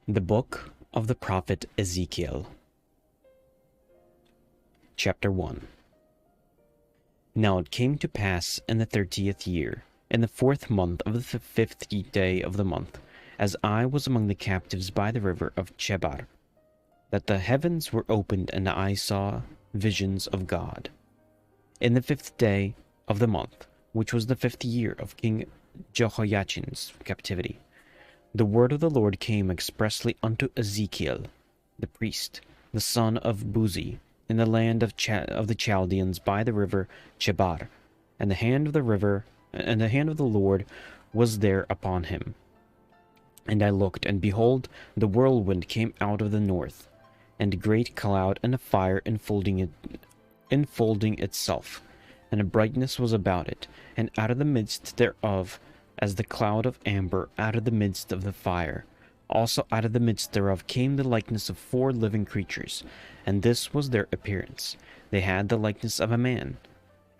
The Book of the Prophet Ezekiel. Chapter 1. Now it came to pass in the 30th year, in the 4th month of the 5th day of the month, as I was among the captives by the river of Chebar, that the heavens were opened, and I saw visions of God. In the 5th day of the month, which was the 5th year of King Jehoiachin's captivity, the word of the Lord came expressly unto Ezekiel, the priest, the son of Buzi, in the land of the Chaldeans by the river Chebar, and the hand of the Lord was there upon him. And I looked, and behold, the whirlwind came out of the north, and a great cloud and a fire enfolding itself, and a brightness was about it, and out of the midst thereof, as the cloud of amber out of the midst of the fire. Also out of the midst thereof came the likeness of 4 living creatures, and this was their appearance. They had the likeness of a man,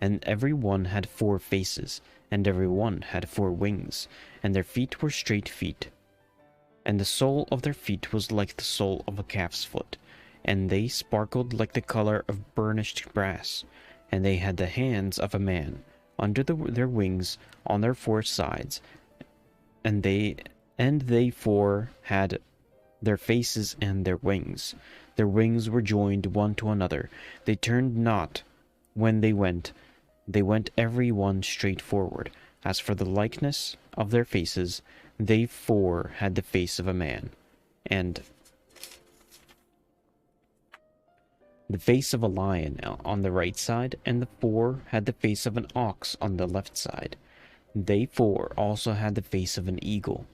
and every one had 4 faces, and every one had 4 wings, and their feet were straight feet. And the sole of their feet was like the sole of a calf's foot, and they sparkled like the color of burnished brass, and they had the hands of a man under their wings on their 4 sides, and they 4 had their faces and their wings. Their wings were joined one to another. They turned not when they went every one straight forward. As for the likeness of their faces, they 4 had the face of a man, and the face of a lion on the right side, and the 4 had the face of an ox on the left side. They 4 also had the face of an eagle.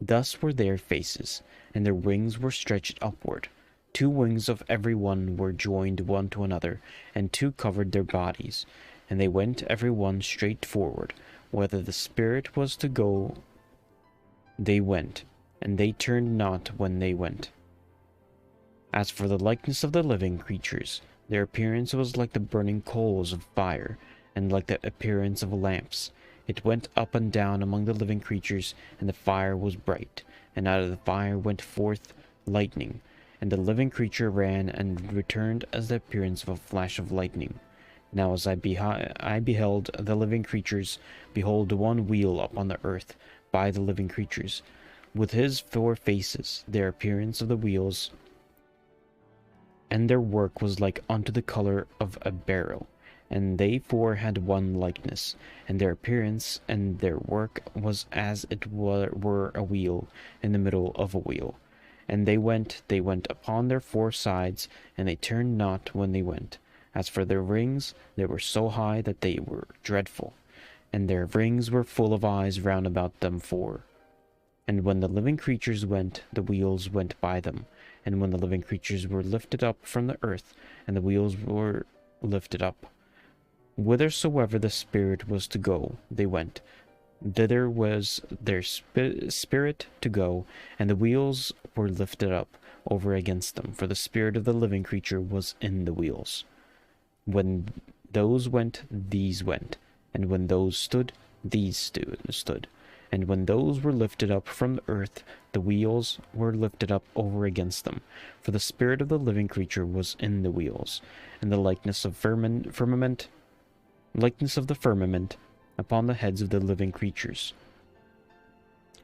Thus were their faces, and their wings were stretched upward. 2 wings of every one were joined one to another, and 2 covered their bodies. And they went every one straight forward. Whether the spirit was to go, they went, and they turned not when they went. As for the likeness of the living creatures, their appearance was like the burning coals of fire, and like the appearance of lamps. It went up and down among the living creatures, and the fire was bright, and out of the fire went forth lightning, and the living creature ran and returned as the appearance of a flash of lightning. Now as I beheld the living creatures, behold, one wheel upon the earth by the living creatures, with his 4 faces. Their appearance of the wheels and their work was like unto the color of a beryl, and they 4 had one likeness, and their appearance and their work was as it were a wheel in the middle of a wheel. And they went upon their 4 sides, and they turned not when they went. As for their rings, they were so high that they were dreadful, and their rings were full of eyes round about them 4. And when the living creatures went, the wheels went by them. And when the living creatures were lifted up from the earth, and the wheels were lifted up, whithersoever the spirit was to go, they went. Thither was their spirit to go, and the wheels were lifted up over against them, for the spirit of the living creature was in the wheels. When those went, these went, and when those stood, these stood. And when those were lifted up from the earth, the wheels were lifted up over against them, for the spirit of the living creature was in the wheels. And the likeness of the firmament upon the heads of the living creatures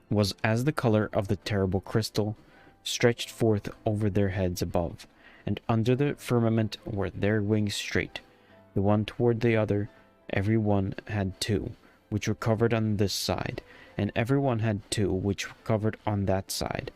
was as the color of the terrible crystal, stretched forth over their heads above. And under the firmament were their wings straight, the one toward the other. Every one had 2, which were covered on this side, and every one had 2 which were covered on that side,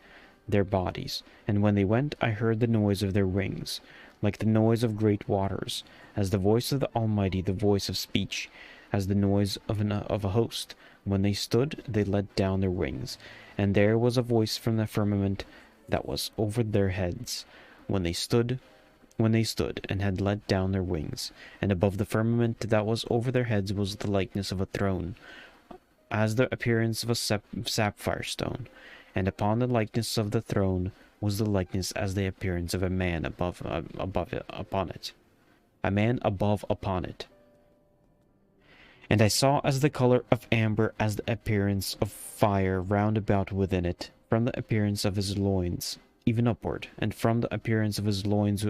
their bodies. And when they went, I heard the noise of their wings, like the noise of great waters, as the voice of the Almighty, the voice of speech, as the noise of a host. When they stood, they let down their wings, and there was a voice from the firmament that was over their heads, when they stood and had let down their wings. And above the firmament that was over their heads was the likeness of a throne, as the appearance of a sapphire stone, and upon the likeness of the throne was the likeness as the appearance of a man above upon it. And I saw as the color of amber, as the appearance of fire round about within it, from the appearance of his loins even upward, and from the appearance of his loins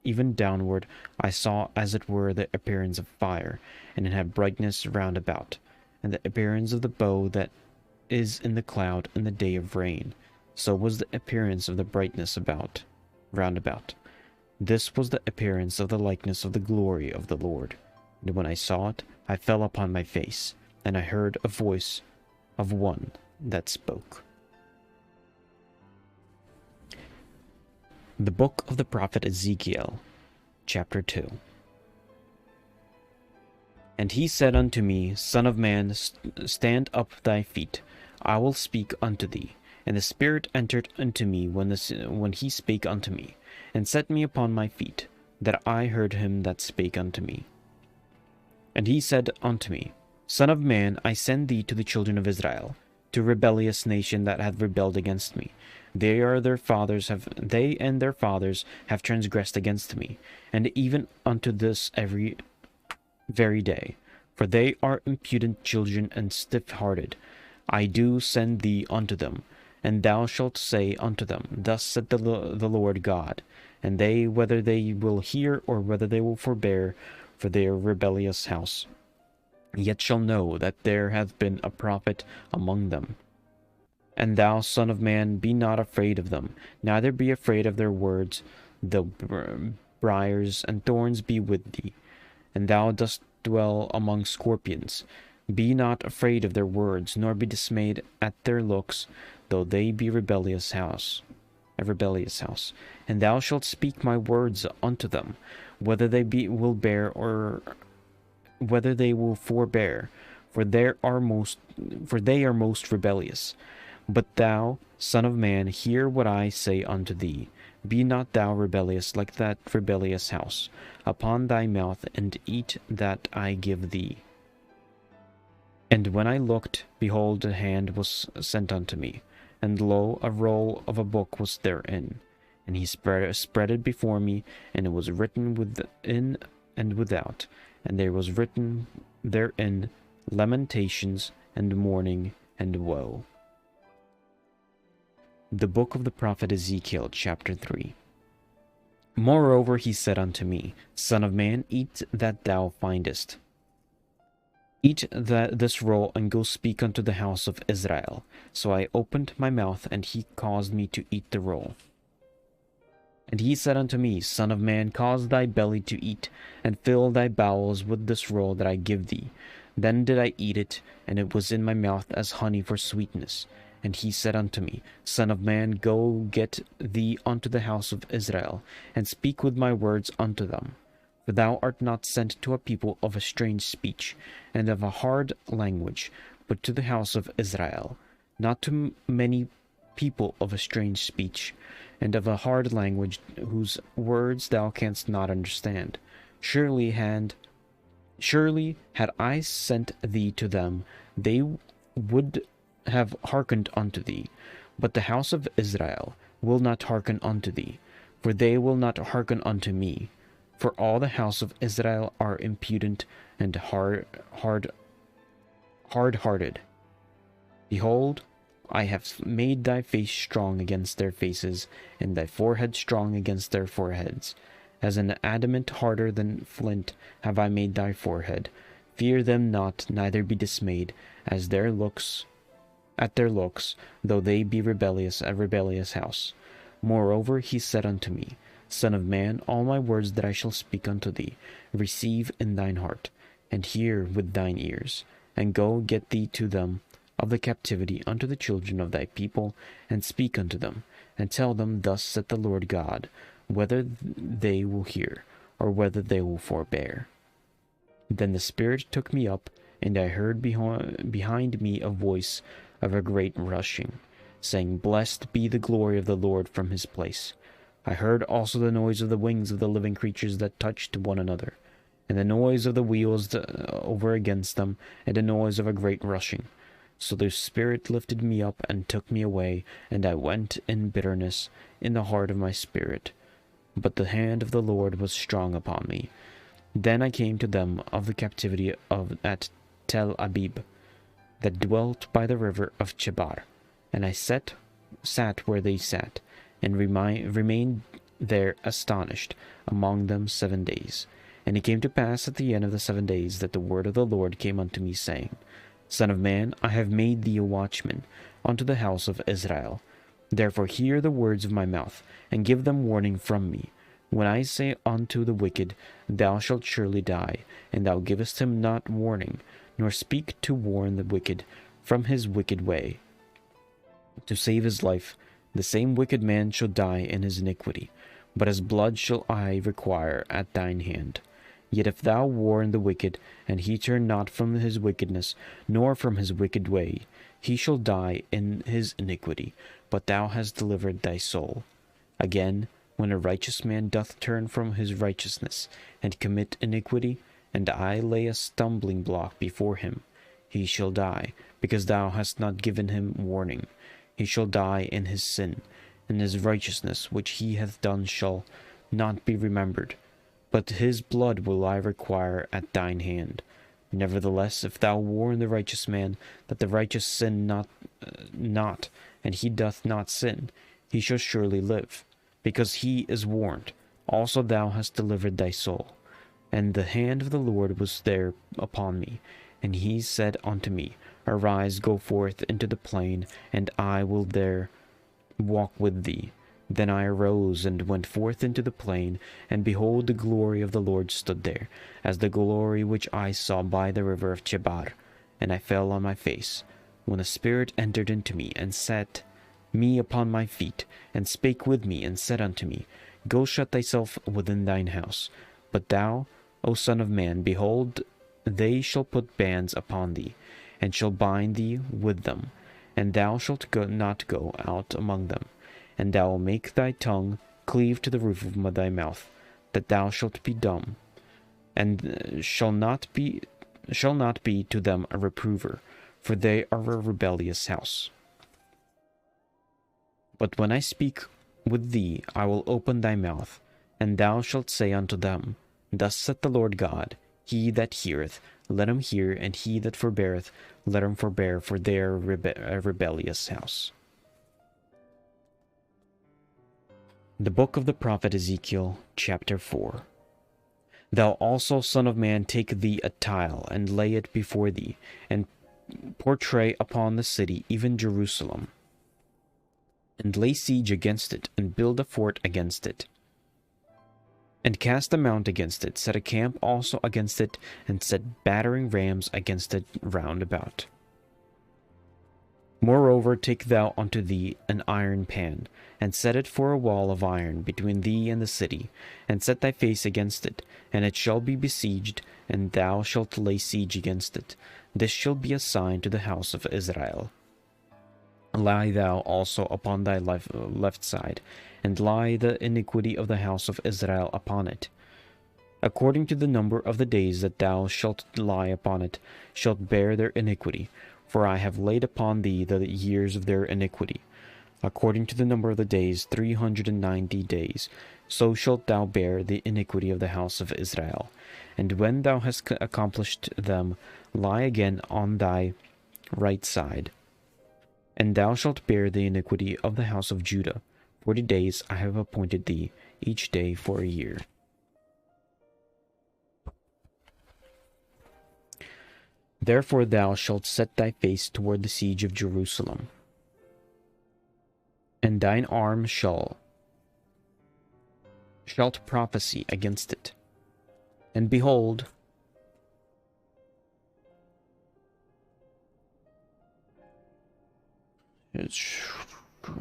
even downward, I saw as it were the appearance of fire, and it had brightness round about, and the appearance of the bow that is in the cloud in the day of rain. So was the appearance of the brightness round about. This was the appearance of the likeness of the glory of the Lord. And when I saw it, I fell upon my face, and I heard a voice of one that spoke. The book of the prophet Ezekiel, chapter 2. And he said unto me, Son of man, stand up thy feet, I will speak unto thee. And the Spirit entered unto me when he spake unto me, and set me upon my feet, that I heard him that spake unto me. And he said unto me, Son of man, I send thee to the children of Israel, to a rebellious nation that hath rebelled against me. They and their fathers have transgressed against me, and even unto this very day. For they are impudent children and stiff-hearted. I do send thee unto them, and thou shalt say unto them, Thus saith the Lord God. And they, whether they will hear or whether they will forbear, for their rebellious house, yet shall know that there hath been a prophet among them. And thou, son of man, be not afraid of them, neither be afraid of their words, though briars and thorns be with thee, and thou dost dwell among scorpions. Be not afraid of their words, nor be dismayed at their looks, though they be a rebellious house. And thou shalt speak my words unto them, whether they will bear or whether they will forbear, for they are most rebellious. But thou, son of man, hear what I say unto thee. Be not thou rebellious like that rebellious house. Upon thy mouth, and eat that I give thee. And when I looked, behold, a hand was sent unto me, and lo, a roll of a book was therein. And he spread it before me, and it was written within and without, and there was written therein lamentations and mourning and woe. The book of the prophet Ezekiel, chapter 3. Moreover he said unto me, Son of man, eat that thou findest. Eat this roll, and go speak unto the house of Israel. So I opened my mouth, and he caused me to eat the roll. And he said unto me, Son of man, cause thy belly to eat, and fill thy bowels with this roll that I give thee. Then did I eat it, and it was in my mouth as honey for sweetness. And he said unto me, Son of man, go get thee unto the house of Israel, and speak with my words unto them. For thou art not sent to a people of a strange speech, and of a hard language, but to the house of Israel, not to many people of a strange speech, and of a hard language, whose words thou canst not understand. Surely had I sent thee to them, they would have hearkened unto thee. But the house of Israel will not hearken unto thee, for they will not hearken unto me. For all the house of Israel are impudent and hard-hearted. Behold, I have made thy face strong against their faces, and thy forehead strong against their foreheads. As an adamant harder than flint have I made thy forehead. Fear them not, neither be dismayed, at their looks, though they be rebellious, a rebellious house. Moreover he said unto me, Son of man, all my words that I shall speak unto thee, receive in thine heart, and hear with thine ears, and go get thee to them of the captivity unto the children of thy people, and speak unto them, and tell them, Thus saith the Lord God, whether they will hear, or whether they will forbear. Then the Spirit took me up, and I heard behind me a voice of a great rushing, saying, Blessed be the glory of the Lord from his place. I heard also the noise of the wings of the living creatures that touched one another, and the noise of the wheels over against them, and the noise of a great rushing. So the Spirit lifted me up and took me away, and I went in bitterness in the heart of my spirit. But the hand of the Lord was strong upon me. Then I came to them of the captivity at Tel Abib, that dwelt by the river of Chebar, and I sat sat where they sat, and remained there astonished among them 7 days. And it came to pass at the end of the 7 days that the word of the Lord came unto me, saying, Son of man, I have made thee a watchman unto the house of Israel. Therefore hear the words of my mouth, and give them warning from me. When I say unto the wicked, Thou shalt surely die, and thou givest him not warning, nor speak to warn the wicked from his wicked way, to save his life, the same wicked man shall die in his iniquity, but his blood shall I require at thine hand. Yet if thou warn the wicked, and he turn not from his wickedness, nor from his wicked way, he shall die in his iniquity, but thou hast delivered thy soul. Again, when a righteous man doth turn from his righteousness, and commit iniquity, and I lay a stumbling block before him, he shall die, because thou hast not given him warning. He shall die in his sin, and his righteousness which he hath done shall not be remembered. But his blood will I require at thine hand. Nevertheless, if thou warn the righteous man that the righteous sin not, and he doth not sin, he shall surely live, because he is warned. Also thou hast delivered thy soul. And the hand of the Lord was there upon me, and he said unto me, Arise, go forth into the plain, and I will there walk with thee. Then I arose and went forth into the plain, and behold, the glory of the Lord stood there, as the glory which I saw by the river of Chebar. And I fell on my face, when the Spirit entered into me, and set me upon my feet, and spake with me, and said unto me, Go shut thyself within thine house. But thou, O son of man, behold, they shall put bands upon thee, and shall bind thee with them, and thou shalt not go out among them. And thou will make thy tongue cleave to the roof of thy mouth, that thou shalt be dumb, and shall not be to them a reprover, for they are a rebellious house. But when I speak with thee, I will open thy mouth, and thou shalt say unto them, Thus saith the Lord God, He that heareth, let him hear, and he that forbeareth, let him forbear, for they are a rebellious house. The book of the prophet Ezekiel, chapter 4. Thou also, son of man, take thee a tile, and lay it before thee, and portray upon the city, even Jerusalem, and lay siege against it, and build a fort against it, and cast a mount against it, set a camp also against it, and set battering rams against it round about. Moreover, take thou unto thee an iron pan, and set it for a wall of iron between thee and the city, and set thy face against it, and it shall be besieged, and thou shalt lay siege against it. This shall be a sign to the house of Israel. Lie thou also upon thy left side, and lie the iniquity of the house of Israel upon it. According to the number of the days that thou shalt lie upon it, shalt bear their iniquity, for I have laid upon thee the years of their iniquity. According to the number of the days, 390 days, so shalt thou bear the iniquity of the house of Israel. And when thou hast accomplished them, lie again on thy right side. And thou shalt bear the iniquity of the house of Judah. 40 days I have appointed thee, each day for a year. Therefore thou shalt set thy face toward the siege of Jerusalem, and thine arm shalt prophesy against it. And behold,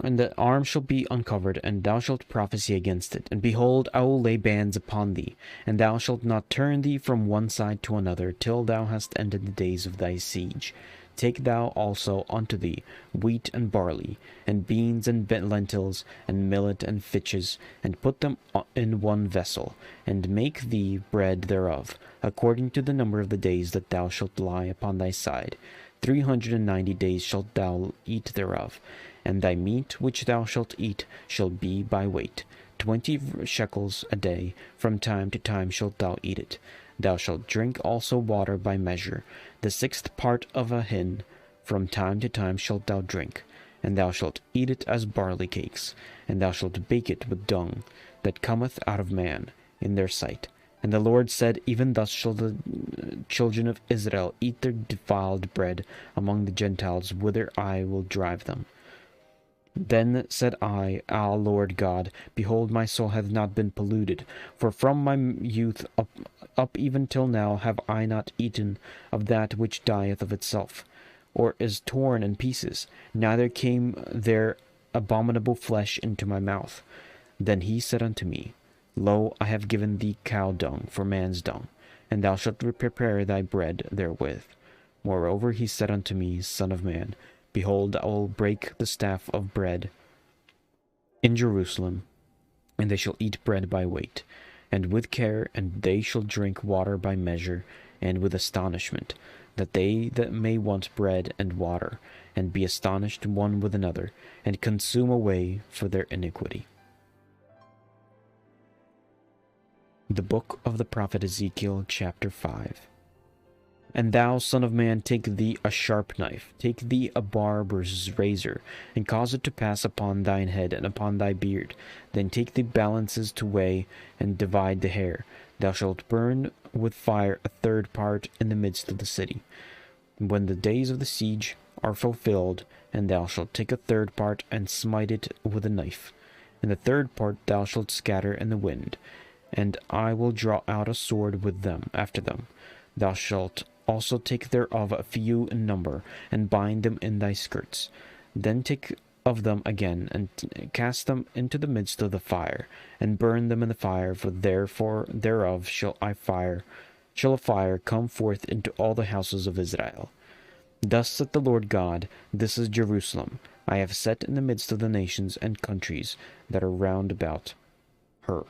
and the arm shall be uncovered, and thou shalt prophesy against it. And behold, I will lay bands upon thee, and thou shalt not turn thee from one side to another, till thou hast ended the days of thy siege. Take thou also unto thee wheat and barley, and beans and lentils, and millet and fitches, and put them in one vessel, and make thee bread thereof, according to the number of the days that thou shalt lie upon thy side. 390 days shalt thou eat thereof. And thy meat which thou shalt eat shall be by weight, 20 shekels a day. From time to time shalt thou eat it. Thou shalt drink also water by measure, the 6th part of a hin. From time to time shalt thou drink. and thou shalt eat it as barley cakes, and thou shalt bake it with dung that cometh out of man in their sight. And the Lord said, Even thus shall the children of Israel eat their defiled bread among the Gentiles, whither I will drive them. Then said I, Ah, Lord God, behold, my soul hath not been polluted, for from my youth up even till now have I not eaten of that which dieth of itself, or is torn in pieces, neither came there abominable flesh into my mouth. Then he said unto me, Lo, I have given thee cow dung for man's dung, and thou shalt prepare thy bread therewith. Moreover he said unto me, Son of man, behold, I will break the staff of bread in Jerusalem, and they shall eat bread by weight, and with care, and they shall drink water by measure, and with astonishment, that they that may want bread and water, and be astonished one with another, and consume away for their iniquity. The book of the prophet Ezekiel, chapter 5. And thou, son of man, take thee a sharp knife, take thee a barber's razor, and cause it to pass upon thine head and upon thy beard. Then take the balances to weigh, and divide the hair. Thou shalt burn with fire a third part in the midst of the city, when the days of the siege are fulfilled, and thou shalt take a third part and smite it with a knife. And the third part thou shalt scatter in the wind, and I will draw out a sword with them after them. Thou shalt also take thereof a few in number, and bind them in thy skirts. Then take of them again, and cast them into the midst of the fire, and burn them in the fire, for therefore thereof shall a fire come forth into all the houses of Israel. Thus saith the Lord God, This is Jerusalem, I have set in the midst of the nations and countries that are round about her.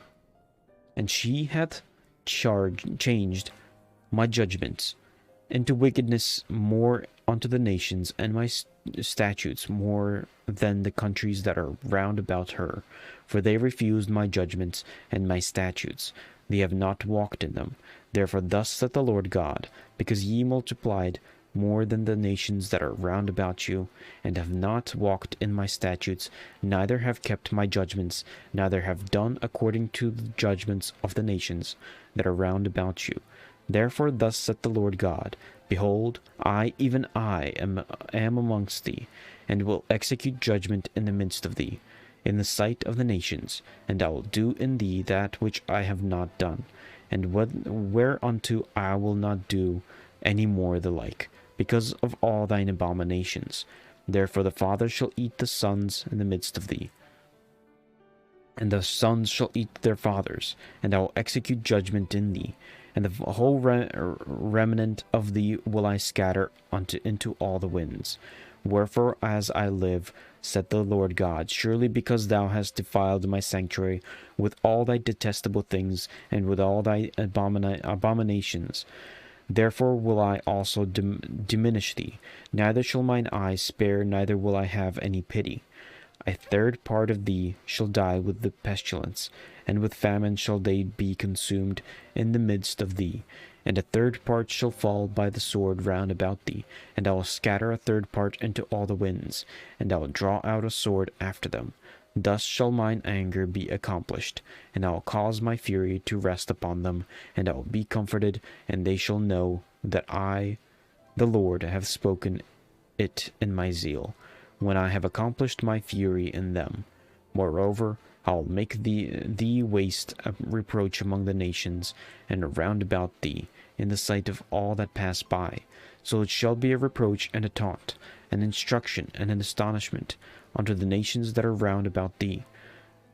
And she hath changed my judgments into wickedness more unto the nations, and my statutes more than the countries that are round about her. For they refused my judgments and my statutes, they have not walked in them. Therefore thus saith the Lord God, because ye multiplied more than the nations that are round about you, and have not walked in my statutes, neither have kept my judgments, neither have done according to the judgments of the nations that are round about you. Therefore thus saith the Lord God, Behold, I, even I, am amongst thee, and will execute judgment in the midst of thee, in the sight of the nations, and I will do in thee that which I have not done, and whereunto I will not do any more the like, because of all thine abominations. Therefore the fathers shall eat the sons in the midst of thee, and the sons shall eat their fathers, and I will execute judgment in thee, and the whole remnant of thee will I scatter into all the winds. Wherefore, as I live, saith the Lord God, surely because thou hast defiled my sanctuary with all thy detestable things, and with all thy abominations, therefore will I also diminish thee. Neither shall mine eyes spare, neither will I have any pity. A third part of thee shall die with the pestilence, and with famine shall they be consumed in the midst of thee. And a third part shall fall by the sword round about thee, and I will scatter a third part into all the winds, and I will draw out a sword after them. Thus shall mine anger be accomplished, and I will cause my fury to rest upon them, and I will be comforted, and they shall know that I, the Lord, have spoken it in my zeal, when I have accomplished my fury in them. Moreover, I will make thee waste a reproach among the nations, and round about thee, in the sight of all that pass by. So it shall be a reproach and a taunt, an instruction and an astonishment unto the nations that are round about thee,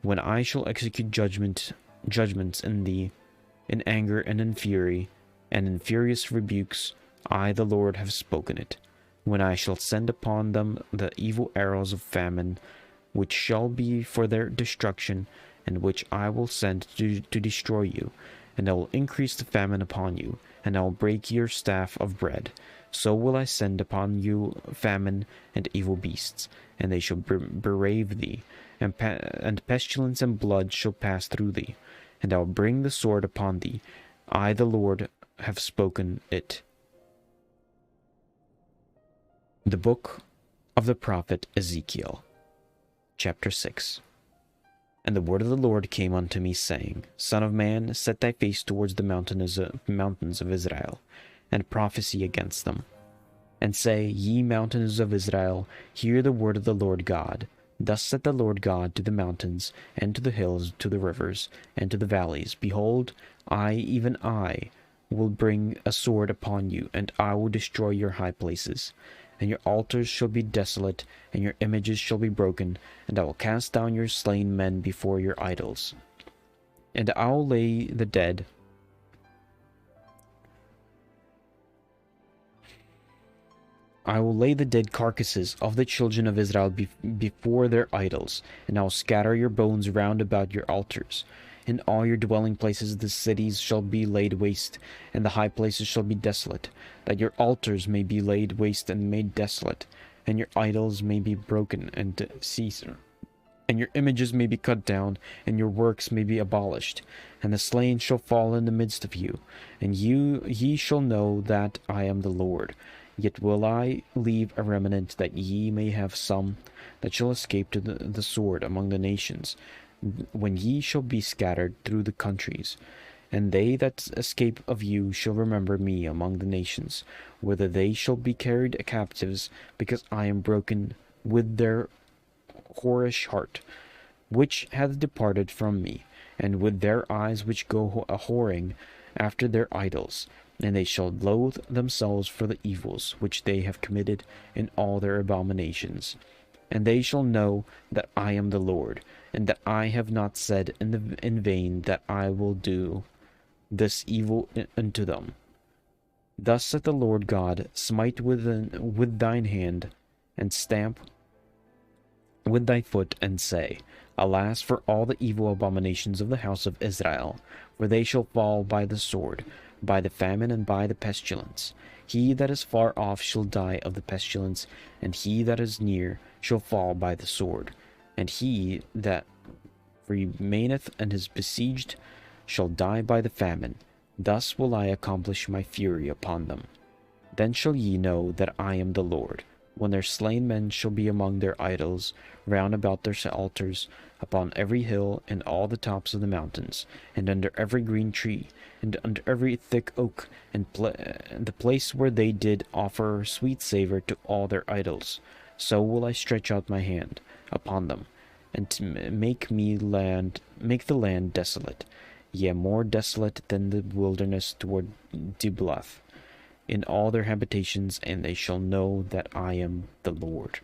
when I shall execute judgments in thee, in anger and in fury, and in furious rebukes. I, the Lord, have spoken it. When I shall send upon them the evil arrows of famine, which shall be for their destruction, and which I will send to destroy you. And I will increase the famine upon you, and I will break your staff of bread. So will I send upon you famine and evil beasts, and they shall berave thee, and pestilence and blood shall pass through thee. And I will bring the sword upon thee. I, the Lord, have spoken it. The book of the prophet Ezekiel. Chapter 6. And the word of the Lord came unto me, saying, Son of man, set thy face towards the mountains of Israel, and prophesy against them. And say, Ye mountains of Israel, hear the word of the Lord God. Thus saith the Lord God to the mountains, and to the hills, to the rivers, and to the valleys, Behold, I, even I, will bring a sword upon you, and I will destroy your high places. And your altars shall be desolate, and your images shall be broken, and I will cast down your slain men before your idols. And I will lay the dead carcasses of the children of Israel before their idols, and I will scatter your bones round about your altars. In all your dwelling places the cities shall be laid waste, and the high places shall be desolate, that your altars may be laid waste and made desolate, and your idols may be broken and cease, and your images may be cut down, and your works may be abolished, and the slain shall fall in the midst of you, and ye shall know that I am the Lord. Yet will I leave a remnant, that ye may have some that shall escape to the sword among the nations, when ye shall be scattered through the countries. And they that escape of you shall remember me among the nations, whither they shall be carried captives, because I am broken with their whorish heart, which hath departed from me, and with their eyes which go a-whoring after their idols. And they shall loathe themselves for the evils which they have committed in all their abominations. And they shall know that I am the Lord, and that I have not said in vain that I will do this evil unto them. Thus saith the Lord God, Smite with thine hand, and stamp with thy foot, and say, Alas for all the evil abominations of the house of Israel, for they shall fall by the sword, by the famine, and by the pestilence. He that is far off shall die of the pestilence, and he that is near shall fall by the sword. And he that remaineth and is besieged shall die by the famine. Thus will I accomplish my fury upon them. Then shall ye know that I am the Lord, when their slain men shall be among their idols, round about their altars, upon every hill, and all the tops of the mountains, and under every green tree, and under every thick oak, and the place where they did offer sweet savour to all their idols. So will I stretch out my hand upon them, and to make the land desolate, yea, more desolate than the wilderness toward Diblath, in all their habitations, and they shall know that I am the Lord.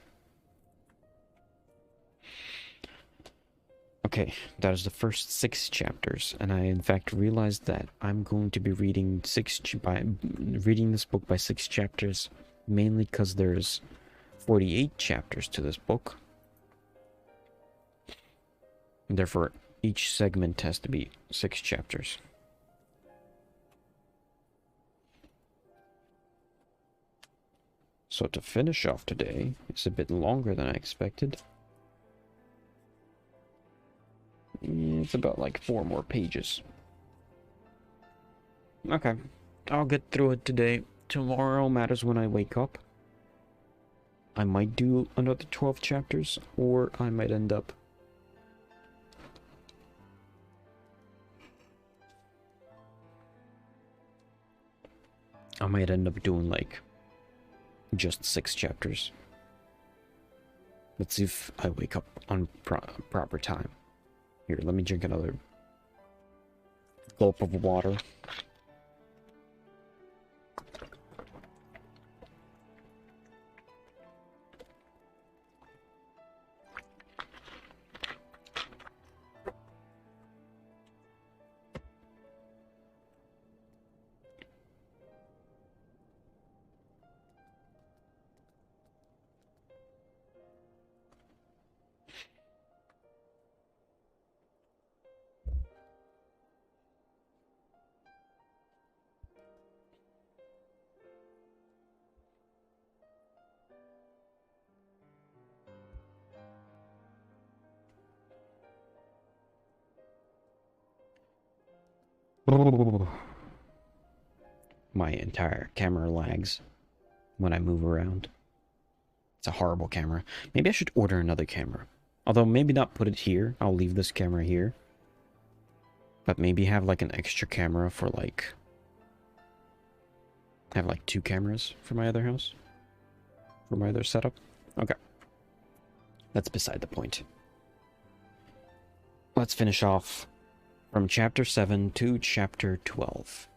Okay, that is the first 6 chapters, and I in fact realized that I'm going to be reading this book by 6 chapters, mainly because there's 48 chapters to this book. And therefore, each segment has to be 6 chapters. So to finish off today, it's a bit longer than I expected. It's about like 4 more pages. Okay, I'll get through it today. Tomorrow matters when I wake up. I might do another 12 chapters, or I might end up doing like just 6 chapters. Let's see if I wake up on proper time. Here, let me drink another gulp of water. My entire camera lags when I move around. It's a horrible camera. Maybe I should order another camera. Although maybe not put it here. I'll leave this camera here. But maybe have like an extra camera for like... Have like 2 cameras for my other house. For my other setup. Okay. That's beside the point. Let's finish off from chapter 7 to chapter 12.